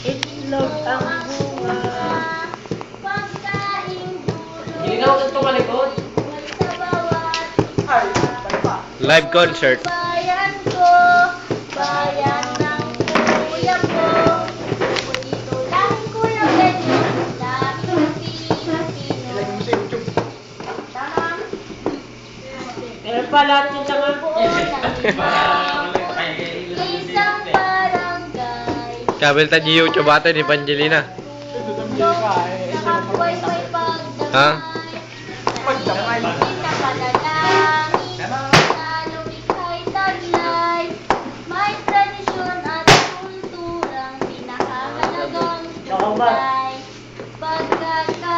Itlog ang bunga. Hindi na ako tumalikod. Live concert. Bayan ko, bayan ng kuya ko. Dito lang kuya Benyo, daming Pilipino. Tama? Meron pa lahat yung tanga. Isang barangay. Kabel ta di YouTube ata ni Pangelina. Nakabuhay may Ha? pagdamay. Pinapanalangin na lumikhay taglay. May tradisyon at kulturang pinakahalagang tunay. Pagkakaisa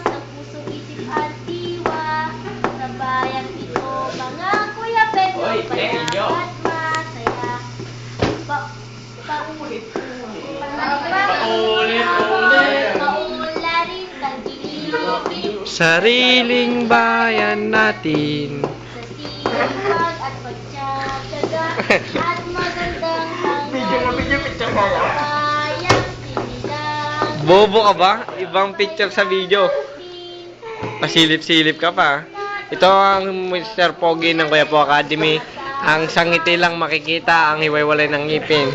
sa puso, isip at diwa. Sa bayan ito, mga kuya Pedro, Oy, thank you. at masaya. Paulit-ulit. Paularin, tagilid. Sariling bayan natin. Sa sipag at pagtsatsaga at magandang bayang sinilang. Bobo ka ba? Ibang picture sa video. Pasilip-silip ka pa. Ito ang Mr. Pogi ng Kuya Po Academy. Ang sangiti lang makikita, ang hiwa-walay ng ngipin.